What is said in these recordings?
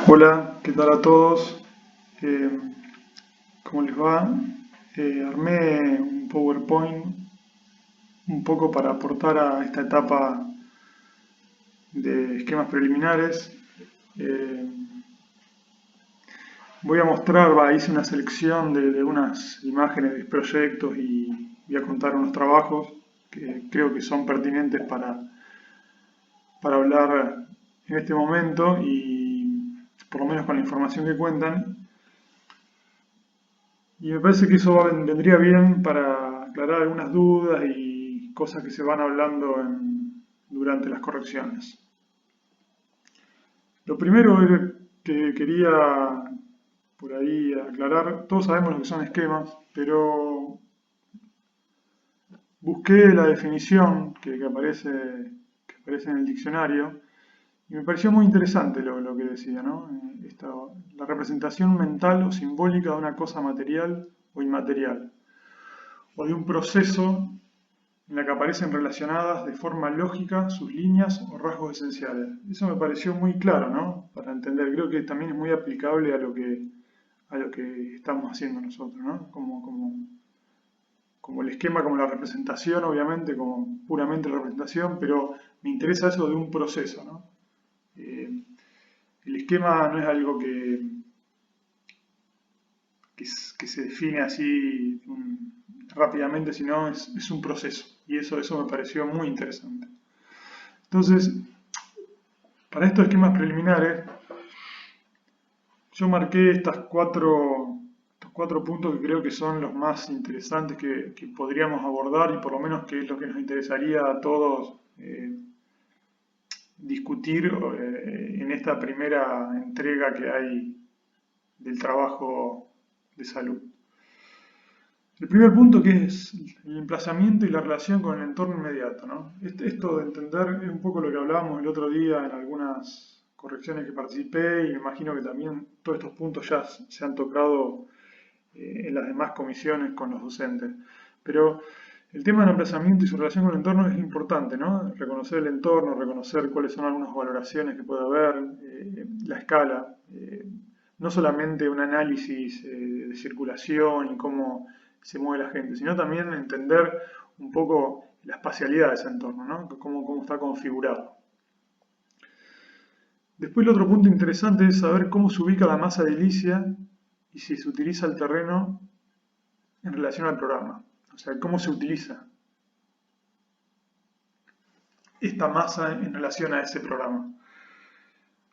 Hola, ¿qué tal a todos? Eh, ¿Cómo les va? Armé un PowerPoint un poco para aportar a esta etapa de esquemas preliminares. Eh, Voy a mostrar, hice una selección de unas imágenes de proyectos y voy a contar unos trabajos que creo que son pertinentes para hablar en este momento y por lo menos con la información que cuentan. Y me parece que eso vendría bien para aclarar algunas dudas y cosas que se van hablando durante las correcciones. Lo primero que quería por ahí aclarar, todos sabemos lo que son esquemas, pero busqué la definición que aparece en el diccionario y me pareció muy interesante lo que decía, ¿no? La representación mental o simbólica de una cosa material o inmaterial, o de un proceso en la que aparecen relacionadas de forma lógica sus líneas o rasgos esenciales. Eso me pareció muy claro, ¿no? Para entender, creo que también es muy aplicable a lo que estamos haciendo nosotros, ¿no? Como el esquema, como la representación, obviamente, como puramente la representación, pero me interesa eso de un proceso, ¿no? Eh, el esquema no es algo que se define así rápidamente, sino es un proceso. Y eso me pareció muy interesante. Entonces, para estos esquemas preliminares, yo marqué estos cuatro puntos que creo que son los más interesantes que podríamos abordar y por lo menos que es lo que nos interesaría a todos discutir en esta primera entrega que hay del trabajo de salud. El primer punto que es el emplazamiento y la relación con el entorno inmediato, ¿no? Esto de entender es un poco lo que hablábamos el otro día en algunas correcciones que participé y me imagino que también todos estos puntos ya se han tocado en las demás comisiones con los docentes. Pero el tema del emplazamiento y su relación con el entorno es importante, ¿no? Reconocer el entorno, reconocer cuáles son algunas valoraciones que puede haber, la escala, no solamente un análisis de circulación y cómo se mueve la gente, sino también entender un poco la espacialidad de ese entorno, ¿no? Cómo está configurado. Después el otro punto interesante es saber cómo se ubica la masa edilicia y si se utiliza el terreno en relación al programa. O sea, cómo se utiliza esta masa en relación a ese programa.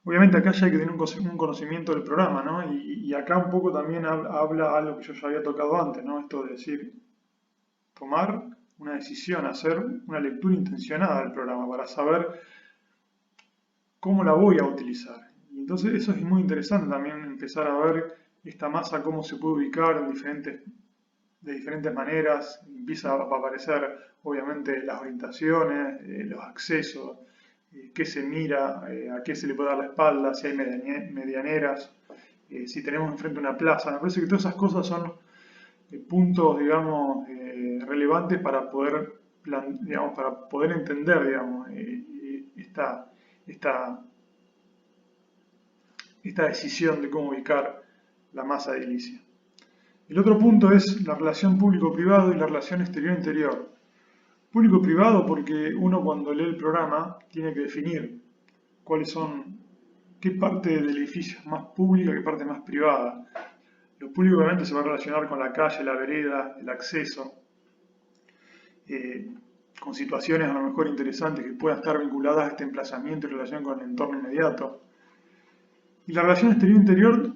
Obviamente acá ya hay que tener un conocimiento del programa, ¿no? Y acá un poco también habla algo que yo ya había tocado antes, ¿no? Esto de decir, tomar una decisión, hacer una lectura intencionada del programa para saber cómo la voy a utilizar. Y entonces eso es muy interesante también, empezar a ver esta masa, cómo se puede ubicar de diferentes maneras. Empieza a aparecer, obviamente, las orientaciones, los accesos, qué se mira, a qué se le puede dar la espalda, si hay medianeras, si tenemos enfrente una plaza. Me parece que todas esas cosas son puntos, digamos, relevantes para poder, digamos, para poder entender, digamos, esta, esta decisión de cómo ubicar la masa edilicia. El otro punto es la relación público-privado y la relación exterior-interior. Público-privado porque uno cuando lee el programa tiene que definir cuáles son, qué parte del edificio es más pública, qué parte es más privada. Lo público obviamente se va a relacionar con la calle, la vereda, el acceso, con situaciones a lo mejor interesantes que puedan estar vinculadas a este emplazamiento y relación con el entorno inmediato. Y la relación exterior-interior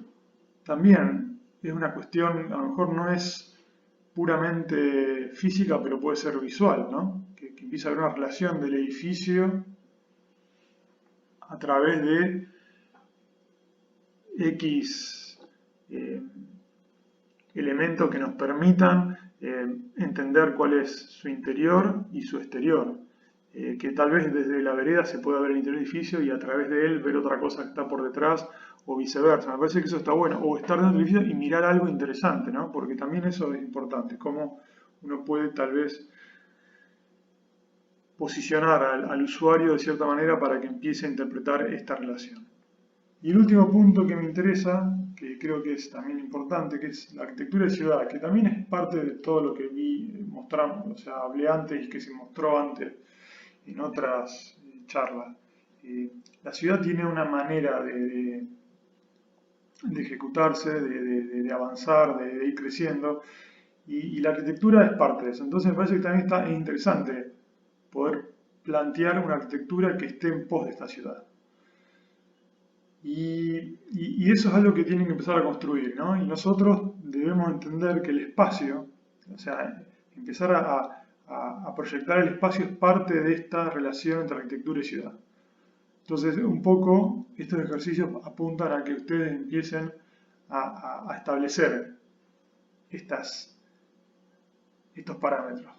también es una cuestión, a lo mejor no es puramente física, pero puede ser visual, ¿no? Que empieza a haber una relación del edificio a través de X elementos que nos permitan entender cuál es su interior y su exterior. Que tal vez desde la vereda se pueda ver el interior del edificio y a través de él ver otra cosa que está por detrás o viceversa. Me parece que eso está bueno. O estar dentro del edificio y mirar algo interesante, ¿no? Porque también eso es importante. Cómo uno puede tal vez posicionar al usuario de cierta manera para que empiece a interpretar esta relación. Y el último punto que me interesa, que creo que es también importante, que es la arquitectura de ciudad, que también es parte de todo lo que vi, mostramos, o sea, hablé antes y que se mostró antes en otras charlas. La ciudad tiene una manera de ejecutarse, de avanzar, de ir creciendo, y la arquitectura es parte de eso. Entonces me parece que también es interesante poder plantear una arquitectura que esté en pos de esta ciudad. Y eso es algo que tienen que empezar a construir, ¿no? Y nosotros debemos entender que el espacio, o sea, empezar a proyectar el espacio es parte de esta relación entre arquitectura y ciudad. Entonces, un poco estos ejercicios apuntan a que ustedes empiecen a establecer estos parámetros.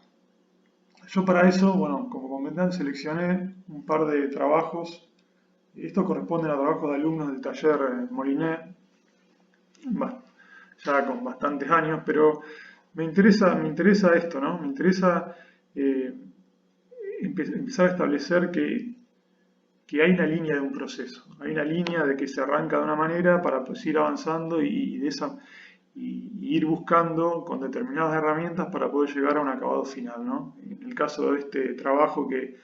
Yo para eso, bueno, como comentan, seleccioné un par de trabajos. Estos corresponden a trabajos de alumnos del taller Moliné, ya con bastantes años, pero me interesa esto, ¿no? Me interesa empezar a establecer que hay una línea de un proceso, hay una línea de que se arranca de una manera para pues ir avanzando y ir buscando con determinadas herramientas para poder llegar a un acabado final, ¿no? En el caso de este trabajo que,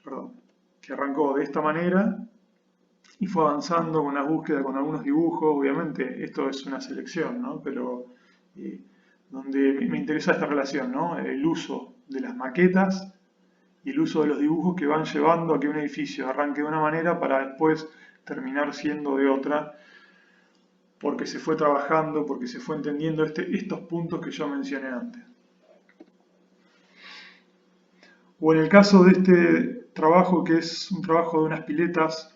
perdón, que arrancó de esta manera y fue avanzando con la búsqueda, con algunos dibujos, obviamente esto es una selección, ¿no? Pero eh, donde me interesa esta relación, ¿no? El uso de las maquetas y el uso de los dibujos que van llevando a que un edificio arranque de una manera para después terminar siendo de otra, porque se fue trabajando, porque se fue entendiendo estos puntos que yo mencioné antes. O en el caso de este trabajo, que es un trabajo de unas piletas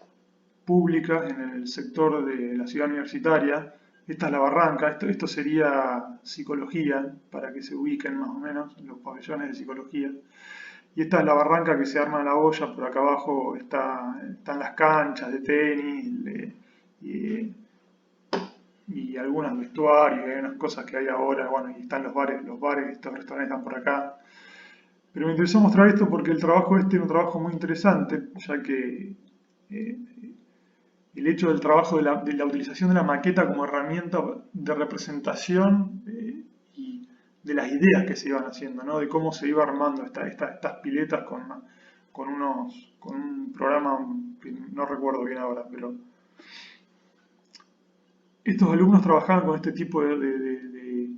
públicas en el sector de la ciudad universitaria, esta es la barranca, esto sería psicología, para que se ubiquen más o menos, en los pabellones de psicología. Y esta es la barranca que se arma en la olla, por acá abajo están las canchas de tenis y algunos vestuarios, y hay unas cosas que hay ahora, bueno, y están los bares, estos restaurantes están por acá. Pero me interesó mostrar esto porque el trabajo este es un trabajo muy interesante, ya que eh, el hecho del trabajo de la utilización de la maqueta como herramienta de representación y de las ideas que se iban haciendo, ¿no? De cómo se iba armando estas piletas con un programa que no recuerdo bien ahora, pero estos alumnos trabajaban con este tipo de,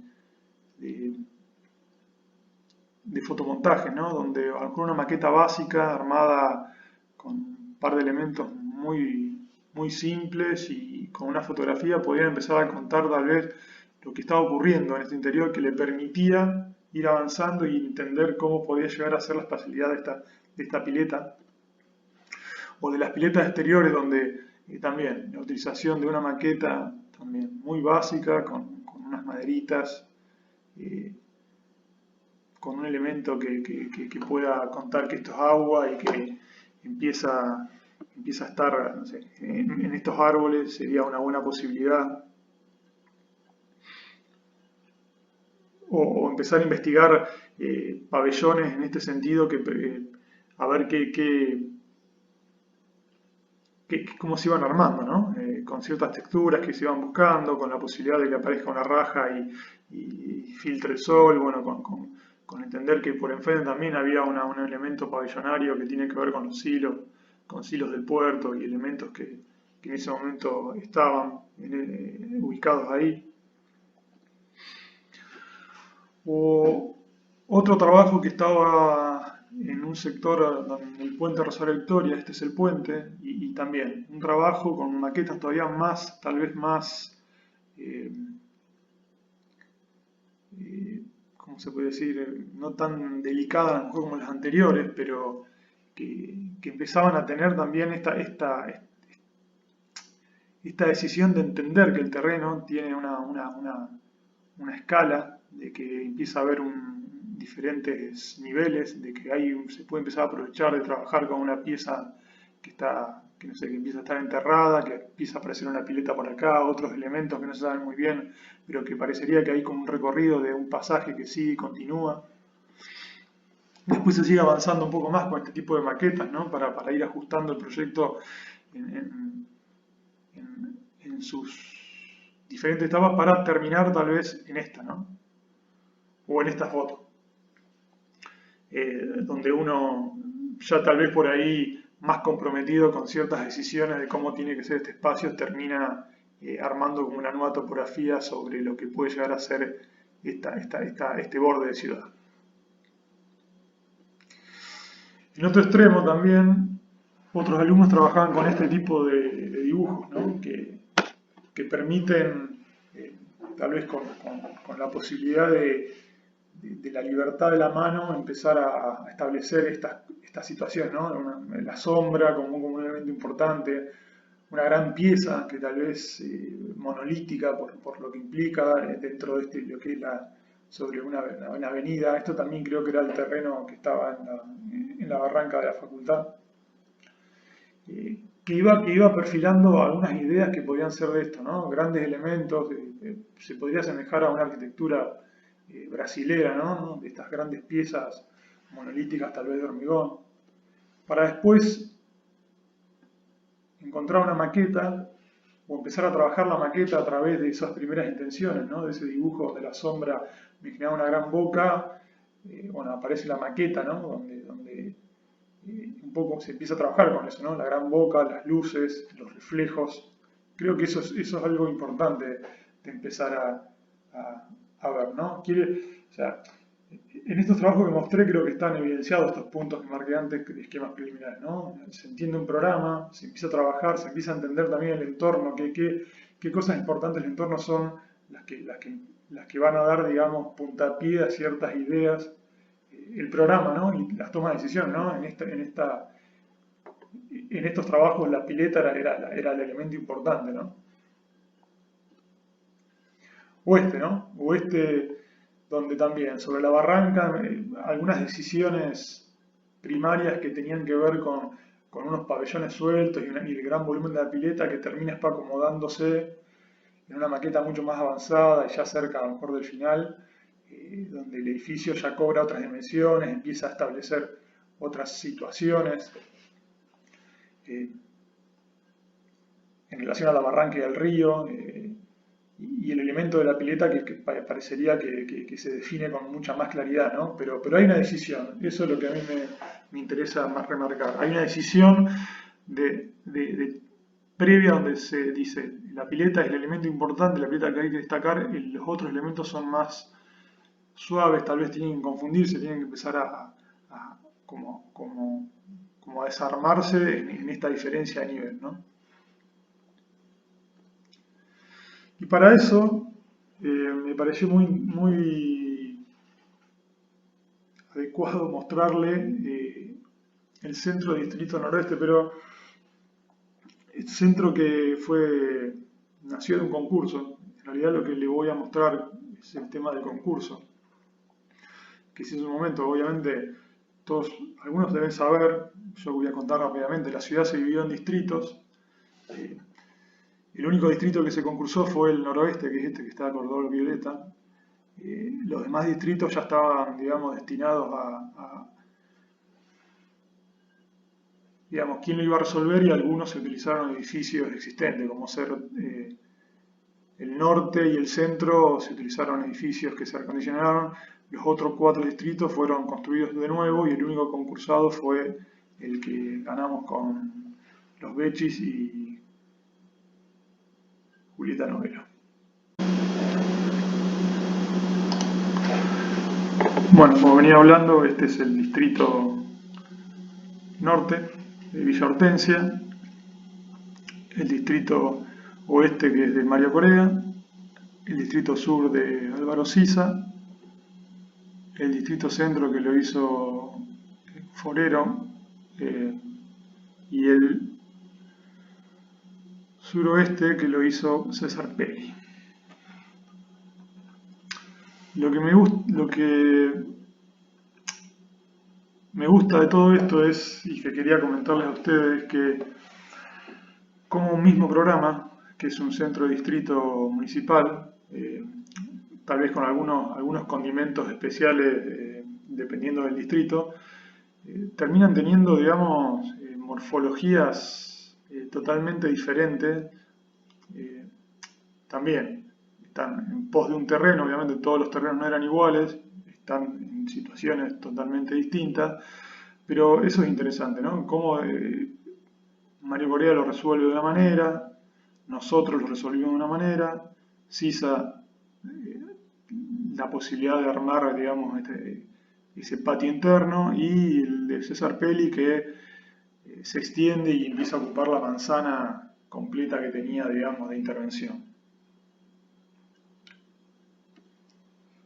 de fotomontajes, ¿no? Donde con una maqueta básica armada con un par de elementos muy simples y con una fotografía podían empezar a contar tal vez lo que estaba ocurriendo en este interior que le permitía ir avanzando y entender cómo podía llegar a ser la espacialidad de esta pileta o de las piletas exteriores donde también la utilización de una maqueta también muy básica con unas maderitas eh, con un elemento que pueda contar que esto es agua y que empieza a estar, no sé, en estos árboles sería una buena posibilidad. O empezar a investigar pabellones en este sentido, a ver cómo se iban armando, ¿no? Con ciertas texturas que se iban buscando, con la posibilidad de que aparezca una raja y filtre el sol, bueno, con entender que por enfrente también había un elemento pabellonario que tiene que ver con silos del puerto y elementos que en ese momento estaban ubicados ahí. O otro trabajo que estaba en un sector, en el puente Rosario Victoria, este es el puente, y también un trabajo con maquetas todavía más, tal vez más, eh, ¿cómo se puede decir? No tan delicadas a lo mejor como las anteriores, pero que empezaban a tener también esta decisión de entender que el terreno tiene una escala, de que empieza a haber diferentes niveles, de que se puede empezar a aprovechar de trabajar con una pieza que no sé, que empieza a estar enterrada, que empieza a aparecer una pileta por acá, otros elementos que no se saben muy bien, pero que parecería que hay como un recorrido de un pasaje que sigue y continúa. Después se sigue avanzando un poco más con este tipo de maquetas, ¿no? Para ir ajustando el proyecto en sus diferentes etapas para terminar tal vez en esta, ¿no? O en esta foto. Donde uno ya tal vez por ahí más comprometido con ciertas decisiones de cómo tiene que ser este espacio, termina armando como una nueva topografía sobre lo que puede llegar a ser este borde de ciudad. En otro extremo también, otros alumnos trabajaban con este tipo de dibujos, ¿no? que permiten, tal vez con la posibilidad de la libertad de la mano, empezar a establecer esta situación, ¿no? La sombra como un elemento importante, una gran pieza que tal vez monolítica por lo que implica dentro de lo que es sobre una avenida. Esto también creo que era el terreno que estaba en la barranca de la facultad. Que iba perfilando algunas ideas que podían ser de esto, ¿no? Grandes elementos, se podría asemejar a una arquitectura brasilera, ¿no? De estas grandes piezas monolíticas, tal vez de hormigón, para después encontrar una maqueta o empezar a trabajar la maqueta a través de esas primeras intenciones, ¿no? De ese dibujo de la sombra, me generaba una gran boca, bueno, aparece la maqueta, ¿no? Donde un poco se empieza a trabajar con eso, ¿no? La gran boca, las luces, los reflejos. Creo que eso es algo importante de empezar a ver, ¿no? O sea, en estos trabajos que mostré creo que están evidenciados estos puntos que marqué antes de esquemas preliminares, ¿no? Se entiende un programa, se empieza a trabajar, se empieza a entender también el entorno, qué cosas importantes del entorno son las que van a dar, digamos, puntapié a ciertas ideas, el programa, ¿no? Y las tomas de decisión, ¿no? En estos trabajos la pileta era el elemento importante, ¿no? ¿No? Donde también sobre la barranca algunas decisiones primarias que tenían que ver con unos pabellones sueltos y el gran volumen de la pileta que termina acomodándose en una maqueta mucho más avanzada y ya cerca a lo mejor del final, donde el edificio ya cobra otras dimensiones, empieza a establecer otras situaciones en relación a la barranca y al río, y el elemento de la pileta que parecería que se define con mucha más claridad, ¿no? Pero hay una decisión, eso es lo que a mí me interesa más remarcar. Hay una decisión previa donde se dice, la pileta es el elemento importante, la pileta que hay que destacar, y los otros elementos son más suaves, tal vez tienen que confundirse, tienen que empezar como a desarmarse en esta diferencia de nivel, ¿no? Y para eso me pareció muy adecuado mostrarle el centro del Distrito Noroeste, pero el centro que nació de un concurso. En realidad lo que le voy a mostrar es el tema del concurso, que si en su momento, obviamente, algunos deben saber, yo voy a contar rápidamente, la ciudad se dividió en distritos. El único distrito que se concursó fue el noroeste, que es este que está Cordón Violeta. Los demás distritos ya estaban, digamos, destinados digamos, quién lo iba a resolver, y algunos se utilizaron edificios existentes, como ser el norte y el centro se utilizaron edificios que se acondicionaron. Los otros 4 distritos fueron construidos de nuevo y el único concursado fue el que ganamos con los Bechis y Julieta Novelo. Bueno, como venía hablando, este es el distrito norte de Villa Hortensia, el distrito oeste que es de Mario Correa, el distrito sur de Álvaro Siza, el distrito centro que lo hizo Forero, y el suroeste que lo hizo César Peri. Lo que me gusta de todo esto es, y que quería comentarles a ustedes, que como un mismo programa, que es un centro de distrito municipal, tal vez con algunos condimentos especiales dependiendo del distrito, terminan teniendo, digamos, morfologías totalmente diferentes. eh, También están en pos de un terreno, obviamente todos los terrenos no eran iguales, están en situaciones totalmente distintas, pero eso es interesante, ¿no? Cómo Mario Correa lo resuelve de una manera, nosotros lo resolvimos de una manera, Sisa eh, la posibilidad de armar, digamos, ese patio interno, y el de César Pelli que se extiende y empieza a ocupar la manzana completa que tenía, digamos, de intervención.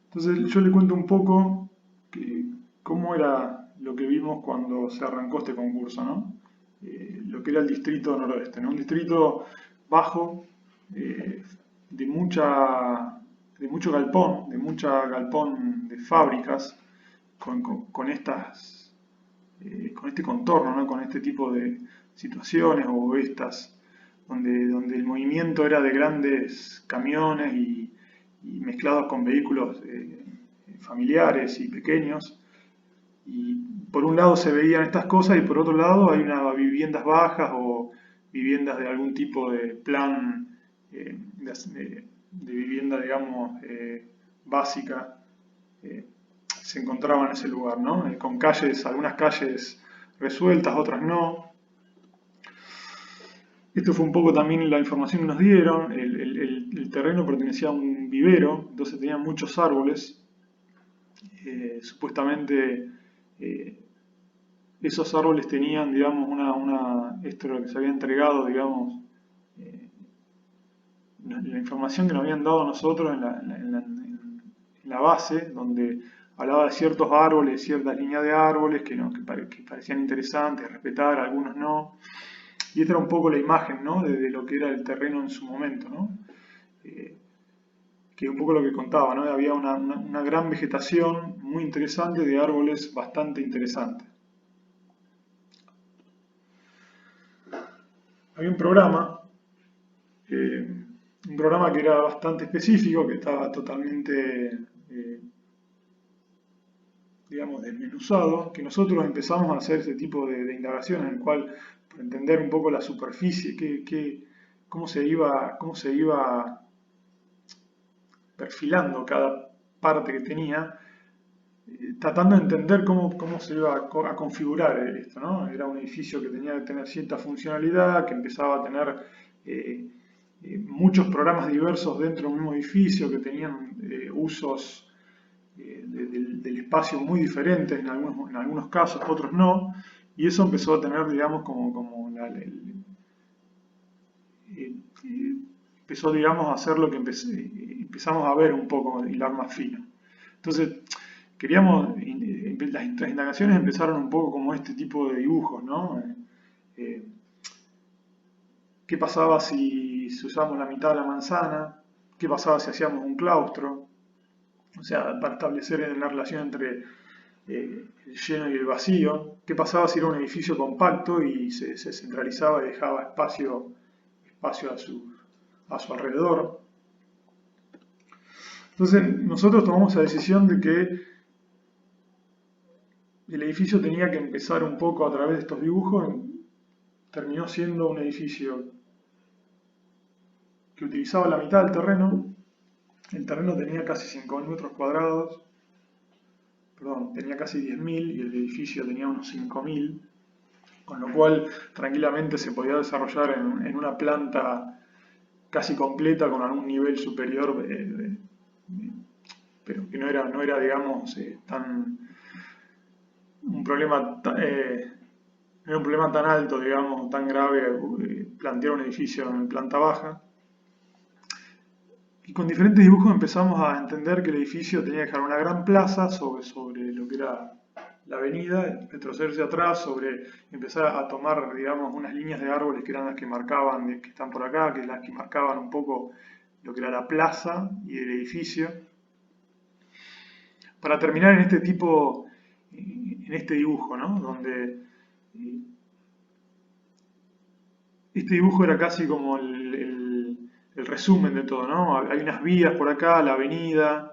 Entonces yo le cuento un poco cómo era lo que vimos cuando se arrancó este concurso, ¿no? Lo que era el distrito noroeste, ¿no? Un distrito bajo, eh, de mucho galpón, de fábricas, con con este contorno, ¿no? Con este tipo de situaciones o estas, donde el movimiento era de grandes camiones y mezclados con vehículos familiares y pequeños. Y por un lado se veían estas cosas y por otro lado hay unas viviendas bajas o viviendas de algún tipo de plan de vivienda, digamos, básica, se encontraba en ese lugar, ¿no? Con calles, algunas calles resueltas, otras no. Esto fue un poco también la información que nos dieron. El terreno pertenecía a un vivero, entonces tenía muchos árboles. Supuestamente esos árboles tenían, digamos, esto es lo que se había entregado, digamos, la información que nos habían dado a nosotros en la base, donde hablaba de ciertos árboles, ciertas líneas de árboles que parecían interesantes, respetar, algunos no. Y esta era un poco la imagen, ¿no? de lo que era el terreno en su momento, ¿no? Que es un poco lo que contaba, ¿no? Había una gran vegetación muy interesante de árboles bastante interesantes. Había eh, un programa que era bastante específico, que estaba totalmente, digamos, desmenuzado, que nosotros empezamos a hacer ese tipo de indagación en el cual, por entender un poco la superficie, cómo se iba perfilando cada parte que tenía, tratando de entender cómo se iba a configurar esto, ¿no? Era un edificio que tenía que tener cierta funcionalidad, que empezaba a tener eh, muchos programas diversos dentro de un mismo edificio, que tenían usos del espacio muy diferentes en algunos casos, otros no, y eso empezó a tener, digamos, empezó, digamos, a hacer lo que empezamos a ver un poco, hilar más fino. Entonces, las indagaciones empezaron un poco como este tipo de dibujos, ¿no? ¿Qué pasaba si usamos la mitad de la manzana? ¿Qué pasaba si hacíamos un claustro? O sea, para establecer la relación entre el lleno y el vacío. ¿Qué pasaba si era un edificio compacto y se centralizaba y dejaba espacio a su alrededor? Entonces, nosotros tomamos la decisión de que el edificio tenía que empezar un poco a través de estos dibujos. Terminó siendo un edificio que utilizaba la mitad del terreno. El terreno tenía casi 5.000 metros cuadrados, perdón, tenía casi 10.000 y el edificio tenía unos 5.000, con lo cual tranquilamente se podía desarrollar en una planta casi completa con algún nivel superior, pero que no era digamos, un problema, no era un problema tan alto, digamos, tan grave, plantear un edificio en planta baja. Y con diferentes dibujos empezamos a entender que el edificio tenía que dejar una gran plaza sobre lo que era la avenida, retrocederse atrás, empezar a tomar, digamos, unas líneas de árboles que eran las que marcaban, que están por acá, que eran las que marcaban un poco lo que era la plaza y el edificio, para terminar en este dibujo, ¿no? Donde este dibujo era casi como el resumen de todo, ¿no? Hay unas vías por acá, la avenida,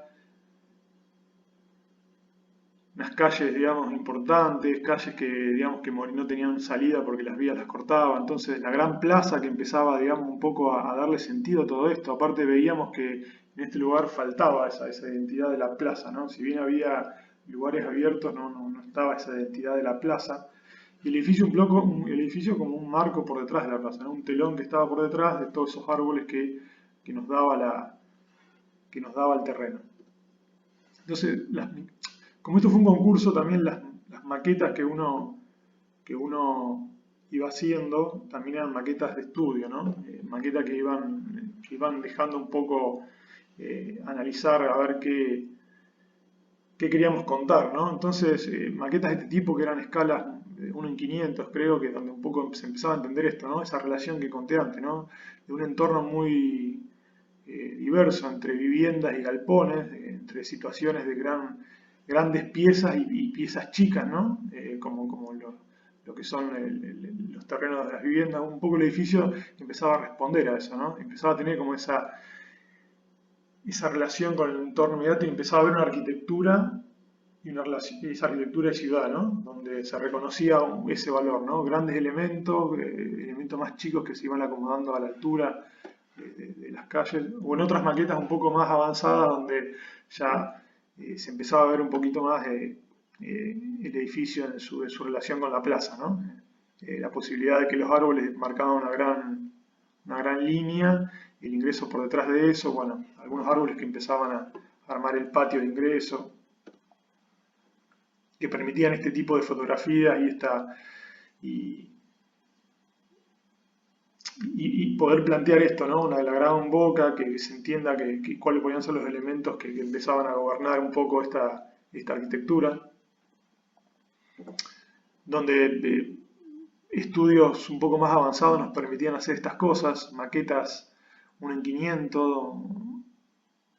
unas calles, digamos, importantes, calles que, digamos, que no tenían salida porque las vías las cortaba. Entonces, la gran plaza que empezaba, digamos, un poco a darle sentido a todo esto. Aparte, veíamos que en este lugar faltaba esa identidad de la plaza, ¿no? Si bien había lugares abiertos, no estaba esa identidad de la plaza. Y el edificio, el edificio como un marco por detrás de la plaza, ¿no? Un telón que estaba por detrás de todos esos árboles que nos daba que nos daba el terreno. Entonces, como esto fue un concurso, también las maquetas que uno iba haciendo también eran maquetas de estudio, ¿no? Maquetas que iban dejando un poco analizar a ver qué queríamos contar, ¿no? Entonces, maquetas de este tipo que eran escalas de 1 en 500, creo que donde un poco se empezaba a entender esto, ¿no? Esa relación que conté antes, ¿no? De un entorno muy diverso entre viviendas y galpones, entre situaciones de grandes piezas y piezas chicas, ¿no? Como lo que son los terrenos de las viviendas. Un poco el edificio empezaba a responder a eso, ¿no? Empezaba a tener como esa relación con el entorno inmediato y empezaba a haber una arquitectura y esa arquitectura de ciudad, ¿no? Donde se reconocía ese valor, ¿no? Grandes elementos, elementos más chicos que se iban acomodando a la altura de las calles, o en otras maquetas un poco más avanzadas donde ya se empezaba a ver un poquito más el edificio en su relación con la plaza, ¿no? La posibilidad de que los árboles marcaban una gran línea, el ingreso por detrás de eso, bueno, algunos árboles que empezaban a armar el patio de ingreso, que permitían este tipo de fotografías y poder plantear esto, ¿no? La gran boca, que se entienda cuáles podían ser los elementos que empezaban a gobernar un poco esta arquitectura, donde estudios un poco más avanzados nos permitían hacer estas cosas, maquetas 1 en 500,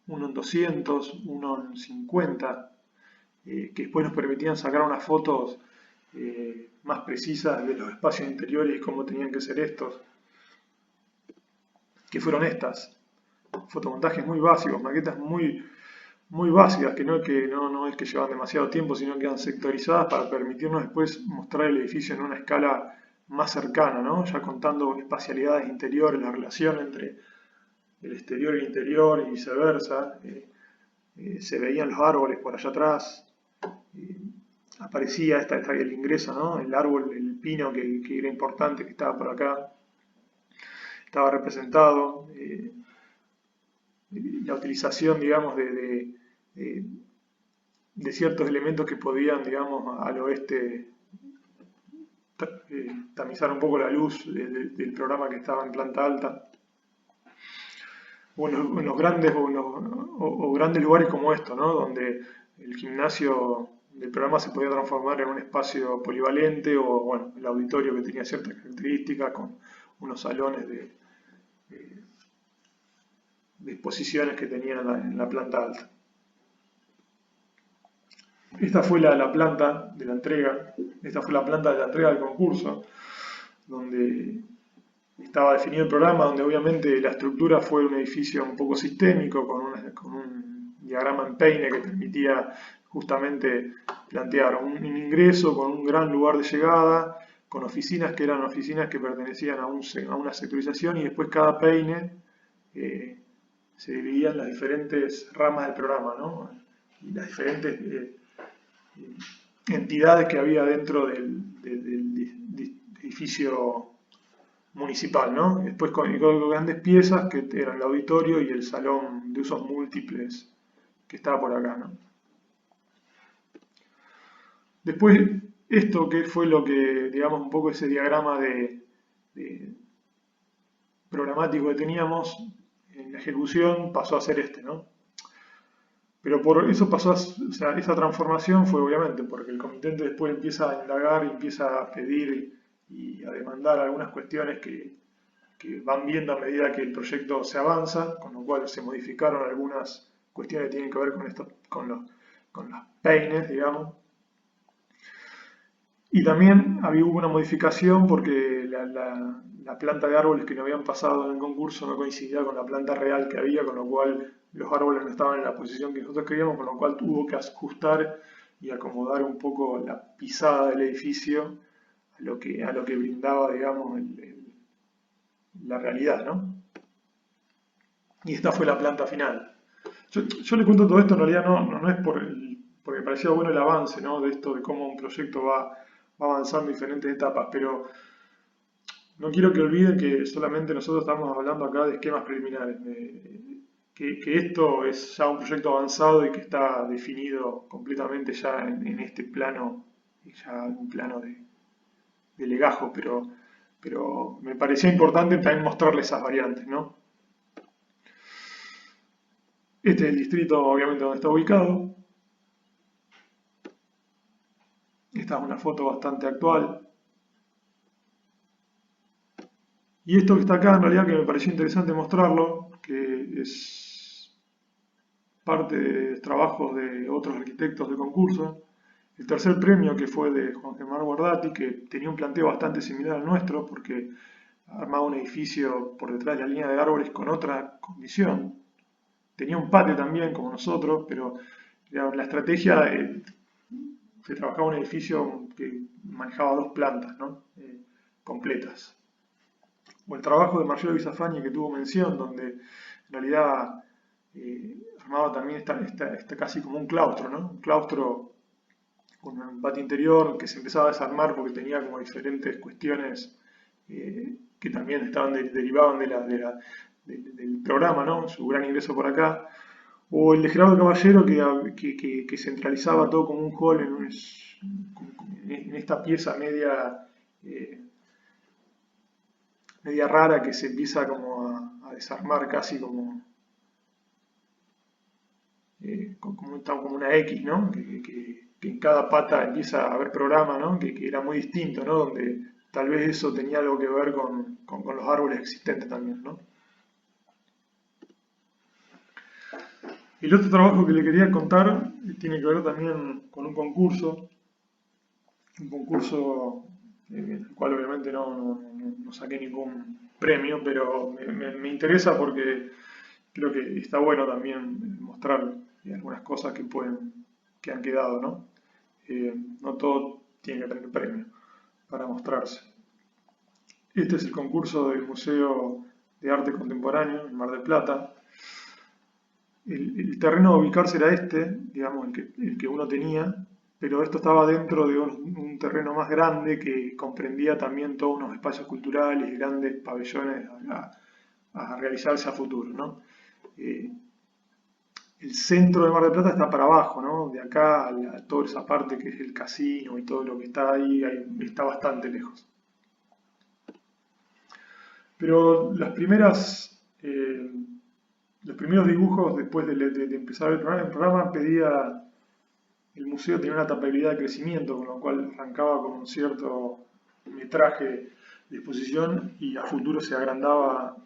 1 en 200, 1 en 50, que después nos permitían sacar unas fotos más precisas de los espacios interiores y cómo tenían que ser estos, que fueron estas, fotomontajes muy básicos, maquetas muy básicas, que no es que llevan demasiado tiempo, sino que eran sectorizadas para permitirnos después mostrar el edificio en una escala más cercana, ¿no? Ya contando espacialidades interiores, la relación entre el exterior y el interior y viceversa. Se veían los árboles por allá atrás, aparecía el ingreso, ¿no? El árbol, el pino que era importante, que estaba por acá, estaba representado. La utilización, digamos, de ciertos elementos que podían, digamos, al oeste tamizar un poco la luz del programa que estaba en planta alta. O en los grandes, o grandes lugares como esto, ¿no? Donde el gimnasio del programa se podía transformar en un espacio polivalente, o bueno, el auditorio que tenía ciertas características con unos salones de exposiciones que tenían en la planta alta. Esta fue la planta de la entrega, esta fue la planta de la entrega del concurso, donde estaba definido el programa, donde obviamente la estructura fue un edificio un poco sistémico, con un diagrama en Peine que permitía justamente plantear un ingreso con un gran lugar de llegada, con oficinas que eran oficinas que pertenecían a una sectorización, y después cada peine se dividía en las diferentes ramas del programa, ¿no? Y las diferentes entidades que había dentro del edificio municipal, ¿no? Después con grandes piezas que eran el auditorio y el salón de usos múltiples que estaba por acá, ¿no? Después, esto que fue lo que, digamos, un poco ese diagrama de programático que teníamos en la ejecución pasó a ser este, ¿no? Pero por eso pasó, o sea, esa transformación fue obviamente porque el comitente después empieza a indagar y empieza a pedir y a demandar algunas cuestiones que van viendo a medida que el proyecto se avanza, con lo cual se modificaron algunas cuestiones que tienen que ver con los peines, digamos. Y también hubo una modificación porque la planta de árboles que nos habían pasado en el concurso no coincidía con la planta real que había, con lo cual los árboles no estaban en la posición que nosotros queríamos, con lo cual hubo que ajustar y acomodar un poco la pisada del edificio a lo que brindaba, digamos, la realidad, ¿no? Y esta fue la planta final. Yo le cuento todo esto, en realidad no es porque me parecía bueno el avance, ¿no? De esto, de cómo un proyecto va avanzando en diferentes etapas, pero no quiero que olviden que solamente nosotros estamos hablando acá de esquemas preliminares, que esto es ya un proyecto avanzado y que está definido completamente ya en este plano, ya un plano de legajo, pero me parecía importante también mostrarles esas variantes, ¿no? Este es el distrito, obviamente, donde está ubicado. Esta es una foto bastante actual. Y esto que está acá, en realidad, que me pareció interesante mostrarlo, que es parte de trabajos de otros arquitectos del concurso. El tercer premio, que fue de Juan Germán Guardati, que tenía un planteo bastante similar al nuestro, porque armaba un edificio por detrás de la línea de árboles con otra condición. Tenía un patio también, como nosotros, pero la estrategia se trabajaba un edificio que manejaba dos plantas, ¿no? Completas. O el trabajo de Marcelo Bisafani que tuvo mención, donde en realidad armaba también esta casi como un claustro, ¿no? Un claustro con un patio interior que se empezaba a desarmar porque tenía como diferentes cuestiones que también derivaban del programa, ¿no? Su gran ingreso por acá. O el de Gerardo Caballero que centralizaba todo como un hall en esta pieza eh, media rara que se empieza como a desarmar casi como una X, ¿no? Que en cada pata empieza a haber programa, ¿no? Que era muy distinto, ¿no? Donde tal vez eso tenía algo que ver con los árboles existentes también, ¿no? El otro trabajo que le quería contar tiene que ver también con un concurso en el cual obviamente no saqué ningún premio, pero me interesa porque creo que está bueno también mostrar algunas cosas que han quedado, ¿no? No todo tiene que tener premio para mostrarse. Este es el concurso del Museo de Arte Contemporáneo en Mar del Plata. El terreno a ubicarse era este, digamos, el que uno tenía, pero esto estaba dentro de un terreno más grande que comprendía también todos unos espacios culturales y grandes pabellones a realizarse a futuro, ¿no? El centro de Mar del Plata está para abajo, ¿no? De acá a toda esa parte que es el casino y todo lo que está ahí está bastante lejos. Pero los primeros dibujos después de empezar el programa pedía, el museo tenía una tapabilidad de crecimiento, con lo cual arrancaba con un cierto metraje de exposición y a futuro se agrandaba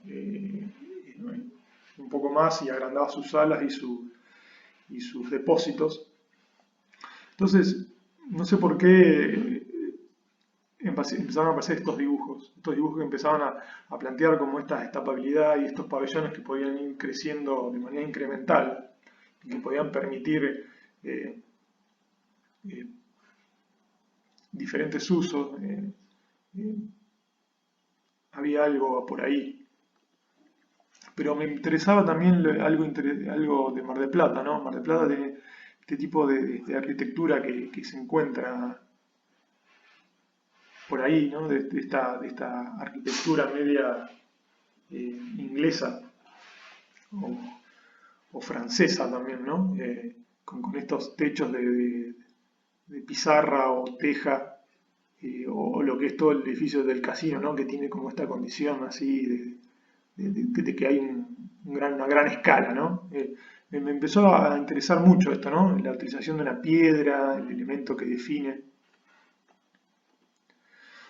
un poco más y agrandaba sus salas y sus depósitos. Entonces, no sé por qué empezaron a aparecer estos dibujos que empezaban a plantear como esta estapabilidad y estos pabellones que podían ir creciendo de manera incremental, que podían permitir eh, diferentes usos. Había algo por ahí. Pero me interesaba también algo de Mar del Plata, ¿no? Mar del Plata tiene este tipo de arquitectura que se encuentra por ahí, ¿no? De esta arquitectura media inglesa o francesa también, ¿no? Con estos techos de pizarra o teja, o lo que es todo el edificio del casino, ¿no? Que tiene como esta condición así de que hay una gran escala, ¿no? Me empezó a interesar mucho esto, ¿no? La utilización de una piedra, el elemento que define.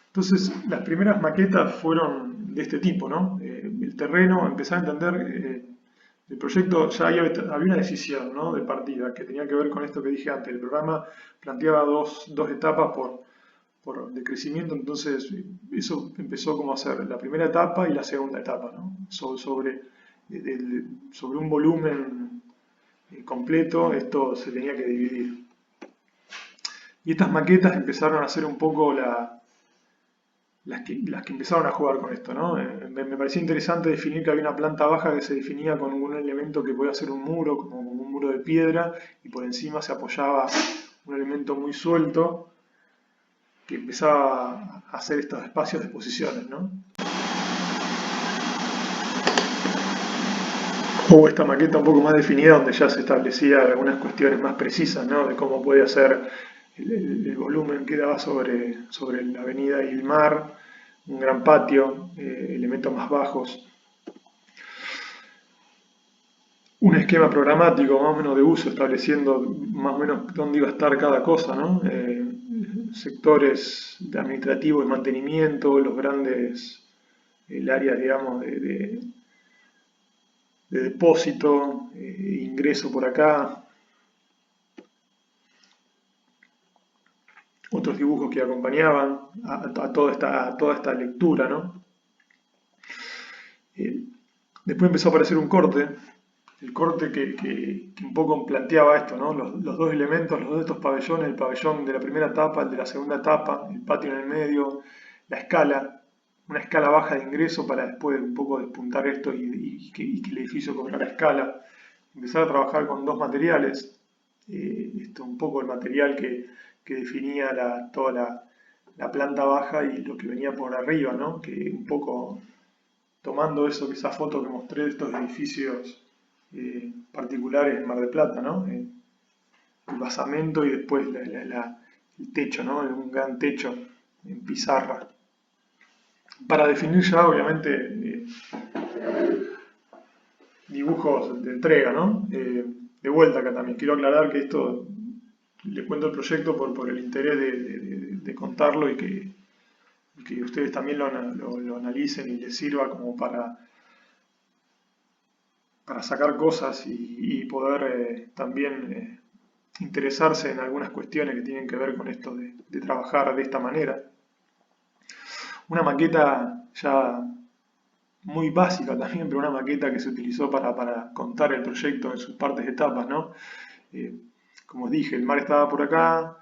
Entonces, las primeras maquetas fueron de este tipo, ¿no? El terreno, empecé a entender, el proyecto, ya había una decisión, ¿no? De partida, que tenía que ver con esto que dije antes. El programa planteaba dos etapas de crecimiento, entonces eso empezó como a ser la primera etapa y la segunda etapa, ¿no? Sobre un volumen completo, esto se tenía que dividir. Y estas maquetas empezaron a ser un poco las que empezaron a jugar con esto, ¿no? Me parecía interesante definir que había una planta baja que se definía con un elemento que podía ser un muro, como un muro de piedra, y por encima se apoyaba un elemento muy suelto que empezaba a hacer estos espacios de posiciones, ¿no? O esta maqueta un poco más definida donde ya se establecía algunas cuestiones más precisas, ¿no? De cómo podía ser el volumen que daba sobre la avenida y el mar, un gran patio, elementos más bajos, un esquema programático más o menos de uso, estableciendo más o menos dónde iba a estar cada cosa, ¿no? Sectores de administrativo y mantenimiento, los grandes, el área, digamos, de depósito, ingreso por acá, otros dibujos que acompañaban a toda esta lectura, ¿no? Después empezó a aparecer un corte, el corte que un poco planteaba esto, ¿no? Los dos elementos, los dos de estos pabellones, el pabellón de la primera etapa, el de la segunda etapa, el patio en el medio, la escala, una escala baja de ingreso para después un poco despuntar esto y que el edificio cobrara escala. Empezar a trabajar con dos materiales, esto un poco el material que definía toda la planta baja y lo que venía por arriba, ¿no? Que un poco tomando esa foto que mostré de estos edificios particulares en Mar del Plata, ¿no? El basamento y después el techo, ¿no? Un gran techo en pizarra. Para definir ya, obviamente, dibujos de entrega, ¿no? De vuelta acá también. Quiero aclarar que esto, le cuento el proyecto por el interés de contarlo y que ustedes también lo analicen y les sirva como para sacar cosas y poder también interesarse en algunas cuestiones que tienen que ver con esto de trabajar de esta manera. Una maqueta ya muy básica también, pero una maqueta que se utilizó para contar el proyecto en sus partes etapas, ¿no? Como os dije, el mar estaba por acá,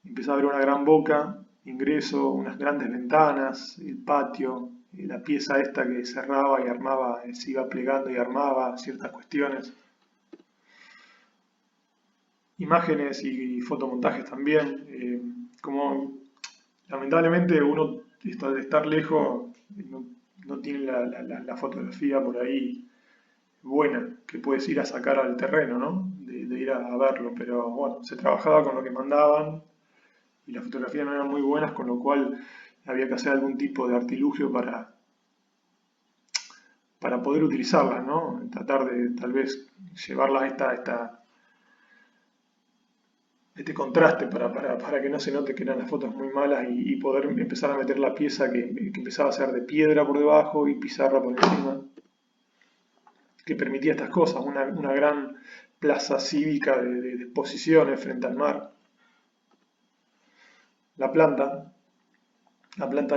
empezaba a haber una gran boca, ingreso, unas grandes ventanas, el patio, la pieza esta que cerraba y armaba, se iba plegando y armaba ciertas cuestiones. Imágenes y fotomontajes también. Como lamentablemente uno de estar lejos no tiene la fotografía por ahí buena que puedes ir a sacar al terreno, ¿no? De ir a verlo, pero bueno, se trabajaba con lo que mandaban y las fotografías no eran muy buenas, con lo cual había que hacer algún tipo de artilugio para poder utilizarlas, ¿no? Tratar de tal vez llevarlas a este contraste para que no se note que eran las fotos muy malas y poder empezar a meter la pieza que empezaba a ser de piedra por debajo y pizarra por encima, que permitía estas cosas, una gran plaza cívica de exposiciones frente al mar. La planta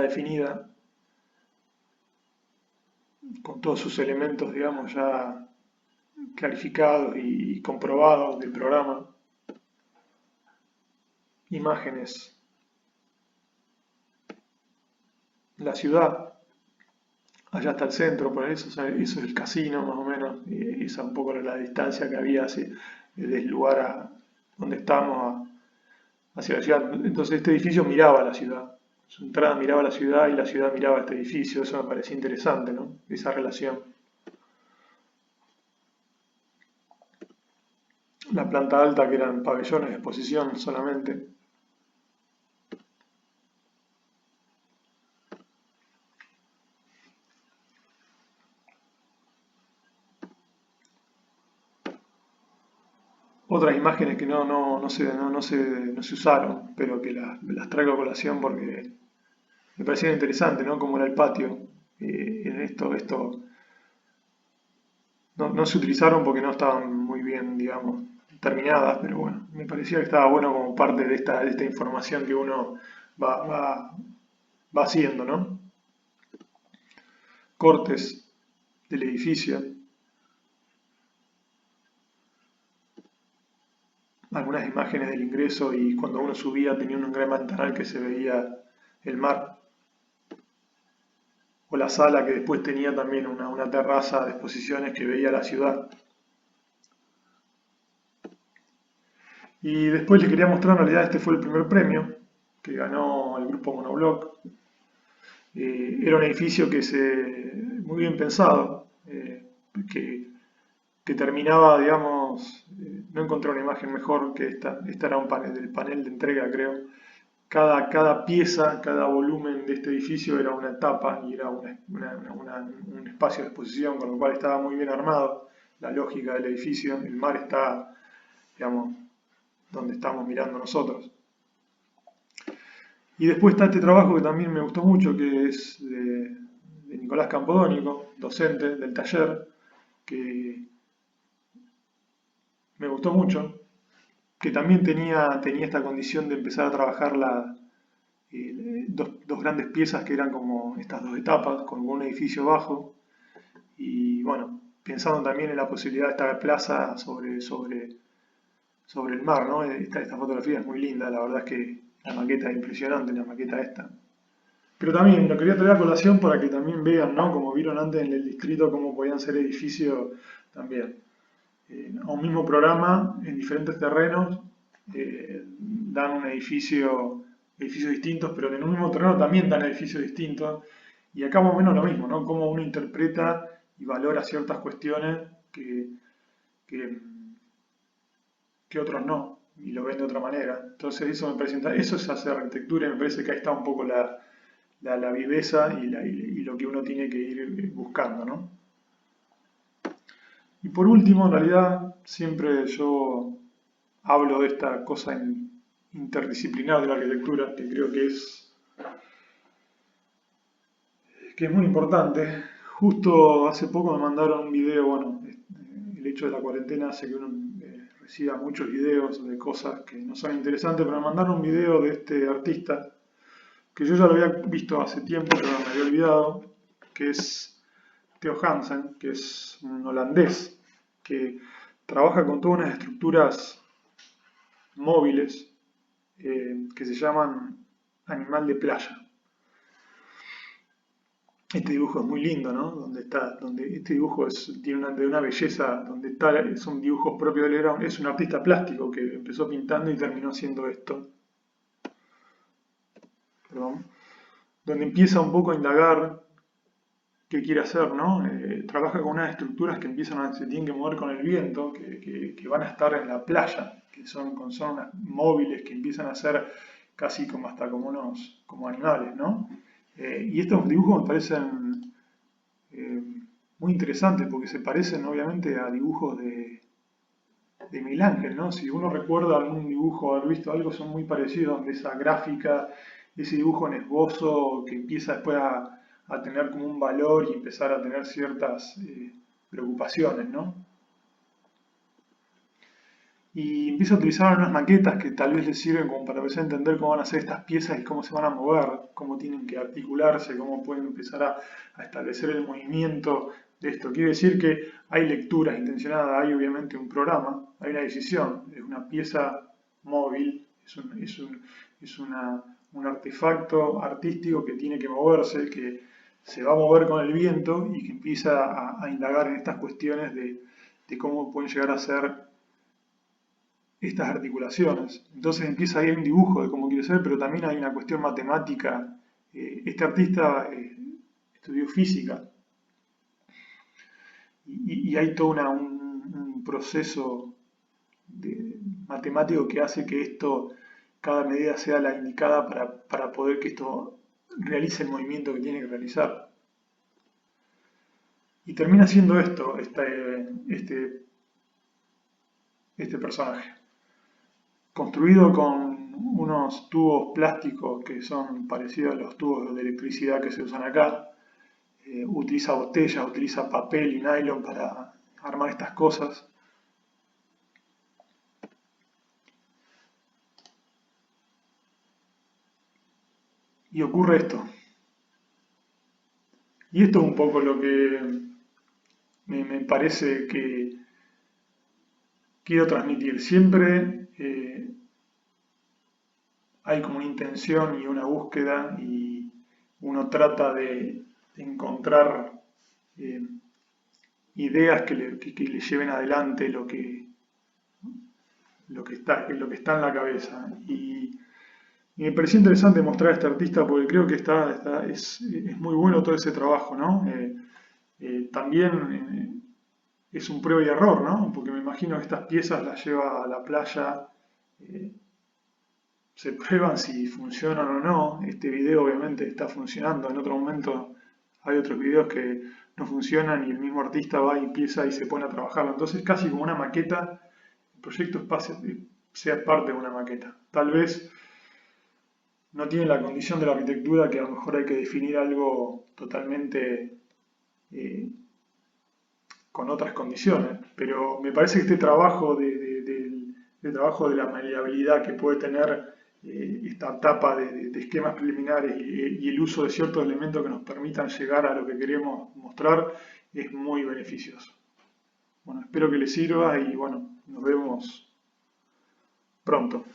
definida, con todos sus elementos, digamos, ya clarificados y comprobados del programa. Imágenes. La ciudad, allá está el centro, por eso, eso es el casino más o menos, y esa un poco la distancia que había desde el lugar donde estamos hacia la ciudad. Entonces este edificio miraba la ciudad, su entrada miraba la ciudad y la ciudad miraba este edificio, eso me parecía interesante, ¿no? Esa relación. La planta alta que eran pabellones de exposición solamente. Otras imágenes que no se usaron, pero que las traigo a colación porque me parecían interesantes, ¿no? Como era el patio. En esto no se utilizaron porque no estaban muy bien, digamos, terminadas, pero bueno, me parecía que estaba bueno como parte de esta información que uno va haciendo, ¿no? Cortes del edificio. algunas imágenes del ingreso y cuando uno subía tenía un gran ventanal que se veía el mar, o la sala que después tenía también una terraza de exposiciones que veía la ciudad. Y después les quería mostrar, en realidad este fue el primer premio que ganó el grupo Monobloc. Era un edificio muy bien pensado, que terminaba, digamos, no encontré una imagen mejor que esta. Esta era del panel de entrega, creo. Cada pieza, cada volumen de este edificio era una etapa y era un espacio de exposición, con lo cual estaba muy bien armado. La lógica del edificio, el mar está, digamos, donde estamos mirando nosotros. Y después está este trabajo que también me gustó mucho, que es de Nicolás Campodónico, docente del taller, que me gustó mucho, que también tenía esta condición de empezar a trabajar dos grandes piezas que eran como estas dos etapas, con un edificio bajo, y bueno, pensando también en la posibilidad de esta plaza sobre el mar, ¿no? Esta fotografía es muy linda, la verdad es que la maqueta es impresionante, la maqueta esta. Pero también lo quería traer a colación para que también vean, ¿no? Como vieron antes en el distrito, cómo podían ser edificios también. A un mismo programa, en diferentes terrenos, dan edificios distintos, pero en un mismo terreno también dan edificios distintos. Y acá más o menos lo mismo, ¿no? Cómo uno interpreta y valora ciertas cuestiones que, que otros no, y lo ven de otra manera. Entonces eso es hacer arquitectura y me parece que ahí está un poco la viveza y lo que uno tiene que ir buscando, ¿no? Y por último, en realidad, siempre yo hablo de esta cosa interdisciplinar de la arquitectura, que creo que es muy importante. Justo hace poco me mandaron un video, bueno, el hecho de la cuarentena hace que uno reciba muchos videos de cosas que no son interesantes, pero me mandaron un video de este artista, que yo ya lo había visto hace tiempo, pero me había olvidado, que es Theo Hansen, que es un holandés, que trabaja con todas unas estructuras móviles que se llaman animal de playa. Este dibujo es muy lindo, ¿no? Donde este dibujo tiene de una belleza, son dibujos propios de él, es un artista plástico que empezó pintando y terminó haciendo esto. Perdón. Donde empieza un poco a indagar qué quiere hacer, ¿no? Trabaja con unas estructuras que se tienen que mover con el viento, que van a estar en la playa, que son unas móviles que empiezan a ser casi como animales, ¿no? Y estos dibujos me parecen muy interesantes porque se parecen obviamente a dibujos de Miguel Ángel, ¿no? Si uno recuerda algún dibujo, haber visto algo, son muy parecidos, donde esa gráfica, ese dibujo en esbozo que empieza después a tener como un valor y empezar a tener ciertas preocupaciones, ¿no? Y empieza a utilizar unas maquetas que tal vez les sirven como para empezar a entender cómo van a ser estas piezas y cómo se van a mover, cómo tienen que articularse, cómo pueden empezar a establecer el movimiento de esto. Quiere decir que hay lecturas intencionadas, hay obviamente un programa, hay una decisión, es una pieza móvil, un artefacto artístico que tiene que moverse, que se va a mover con el viento y que empieza a indagar en estas cuestiones de cómo pueden llegar a ser estas articulaciones. Entonces empieza ahí un dibujo de cómo quiere ser, pero también hay una cuestión matemática. Este artista estudió física y hay todo un proceso matemático que hace que cada medida sea la indicada para poder que esto realice el movimiento que tiene que realizar. Y termina siendo este personaje, construido con unos tubos plásticos que son parecidos a los tubos de electricidad que se usan acá. Utiliza botellas, utiliza papel y nylon para armar estas cosas. Y ocurre esto. Y esto es un poco lo que me parece que quiero transmitir. Siempre hay como una intención y una búsqueda y uno trata de encontrar eh, ideas que le lleven adelante lo que está en la cabeza. Y me pareció interesante mostrar a este artista porque creo que es muy bueno todo ese trabajo, ¿no? También es un prueba y error, ¿no? Porque me imagino que estas piezas las lleva a la playa, eh, se prueban si funcionan o no. Este video obviamente está funcionando, en otro momento hay otros videos que no funcionan y el mismo artista va y empieza y se pone a trabajarlo. Entonces casi como una maqueta, el proyecto sea parte de una maqueta. Tal vez no tiene la condición de la arquitectura que a lo mejor hay que definir algo totalmente eh, con otras condiciones, pero me parece que este trabajo del trabajo de la maleabilidad que puede tener esta etapa de esquemas preliminares y el uso de ciertos elementos que nos permitan llegar a lo que queremos mostrar es muy beneficioso. Bueno, espero que les sirva y bueno, nos vemos pronto.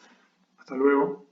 Hasta luego.